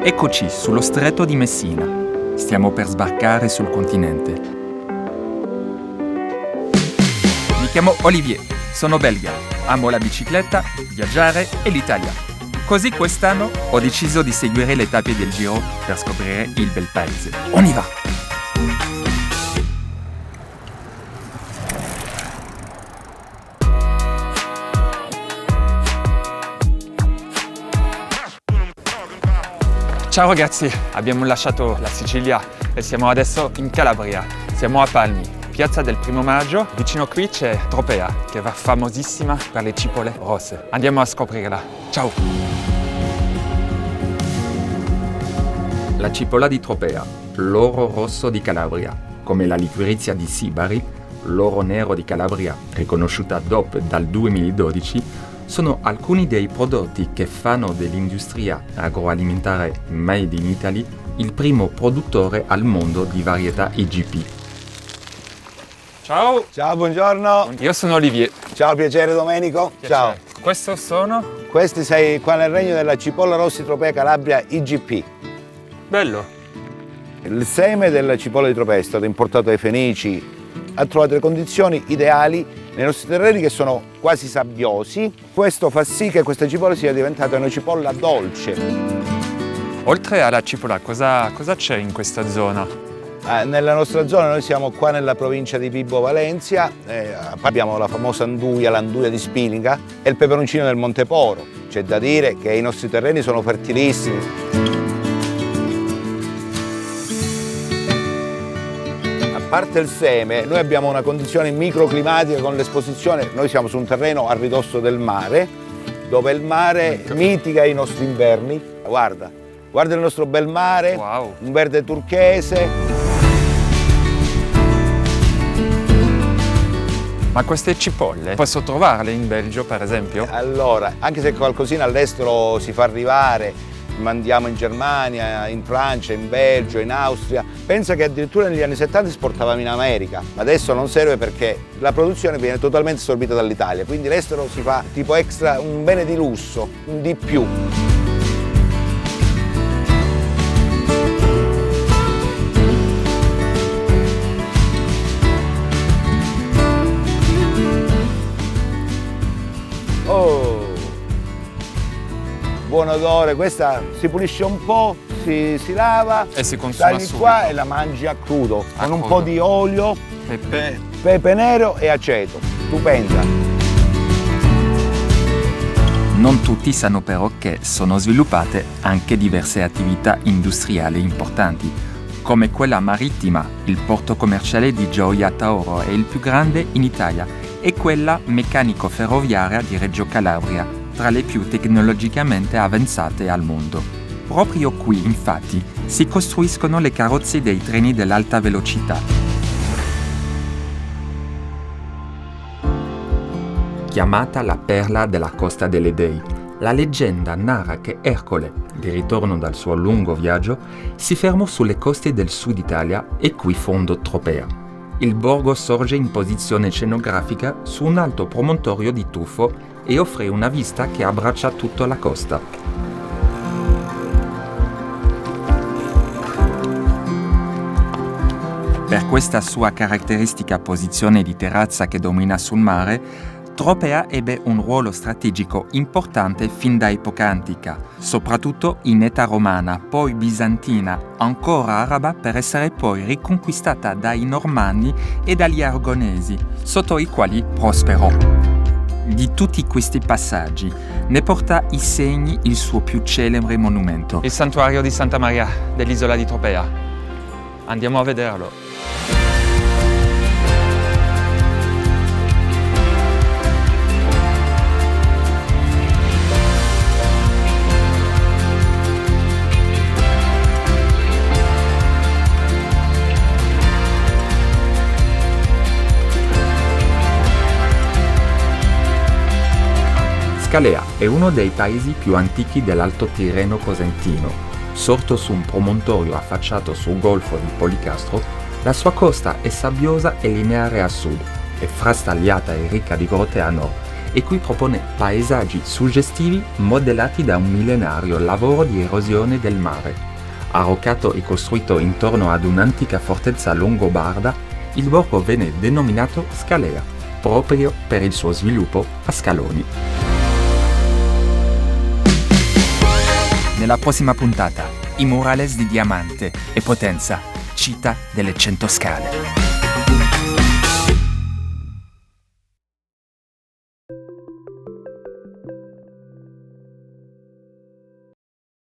Eccoci sullo stretto di Messina. Stiamo per sbarcare sul continente. Mi chiamo Olivier, sono belga, amo la bicicletta, viaggiare e l'Italia. Così quest'anno ho deciso di seguire le tappe del Giro per scoprire il bel paese. On y va! Ciao ragazzi, abbiamo lasciato la Sicilia e siamo adesso in Calabria. Siamo a Palmi, piazza del 1° maggio. Vicino qui c'è Tropea, che va famosissima per le cipolle rosse. Andiamo a scoprirla. Ciao! La cipolla di Tropea, l'oro rosso di Calabria, come la liquirizia di Sibari, l'oro nero di Calabria, riconosciuta DOP dal 2012, sono alcuni dei prodotti che fanno dell'industria agroalimentare Made in Italy il primo produttore al mondo di varietà IGP. Ciao! Ciao, buongiorno! Io sono Olivier. Ciao, piacere Domenico! Piacere. Ciao! Questo sono? Questi sei qua nel regno della cipolla rossi Tropea Calabria IGP. Bello! Il seme della cipolla di Tropea è stato importato dai Fenici, ha trovato le condizioni ideali nei nostri terreni che sono quasi sabbiosi. Questo fa sì che questa cipolla sia diventata una cipolla dolce. Oltre alla cipolla, cosa c'è in questa zona? Nella nostra zona noi siamo qua nella provincia di Vibo Valentia, abbiamo la famosa anduia, l'anduia di Spilinga e il peperoncino del Monteporo. C'è da dire che i nostri terreni sono fertilissimi. A parte il seme, noi abbiamo una condizione microclimatica con l'esposizione, noi siamo su un terreno a ridosso del mare, dove il mare mitiga i nostri inverni. Guarda il nostro bel mare, wow. Un verde turchese. Ma queste cipolle posso trovarle in Belgio, per esempio? Allora, anche se qualcosina all'estero si fa arrivare, mandiamo in Germania, in Francia, in Belgio, in Austria. Pensa che addirittura negli anni 70 esportavamo in America, ma adesso non serve perché la produzione viene totalmente assorbita dall'Italia, quindi l'estero si fa tipo extra, un bene di lusso, un di più. Buon odore, questa si pulisce un po', si lava, e si consuma tagli subito. qua e la mangi a crudo, con un po' di olio, pepe nero e aceto. Tu pensa. Non tutti sanno però che sono sviluppate anche diverse attività industriali importanti, come quella marittima, il porto commerciale di Gioia Tauro è il più grande in Italia, e quella meccanico-ferroviaria di Reggio Calabria, tra le più tecnologicamente avanzate al mondo. Proprio qui, infatti, si costruiscono le carrozze dei treni dell'alta velocità. Chiamata la perla della Costa delle Dei, la leggenda narra che Ercole, di ritorno dal suo lungo viaggio, si fermò sulle coste del sud Italia e qui fondò Tropea. Il borgo sorge in posizione scenografica su un alto promontorio di tufo e offre una vista che abbraccia tutta la costa. Per questa sua caratteristica posizione di terrazza che domina sul mare, Tropea ebbe un ruolo strategico importante fin da epoca antica, soprattutto in età romana, poi bizantina, ancora araba per essere poi riconquistata dai Normanni e dagli Aragonesi, sotto i quali prosperò. Di tutti questi passaggi ne porta i segni il suo più celebre monumento, il santuario di Santa Maria dell'isola di Tropea. Andiamo a vederlo. Scalea è uno dei paesi più antichi dell'Alto Tirreno cosentino. Sorto su un promontorio affacciato sul golfo di Policastro, la sua costa è sabbiosa e lineare a sud, è frastagliata e ricca di grotte a nord e qui propone paesaggi suggestivi modellati da un millenario lavoro di erosione del mare. Arroccato e costruito intorno ad un'antica fortezza longobarda, il borgo venne denominato Scalea, proprio per il suo sviluppo a scaloni. Nella prossima puntata, i murales di Diamante e Potenza, città delle 100 scale.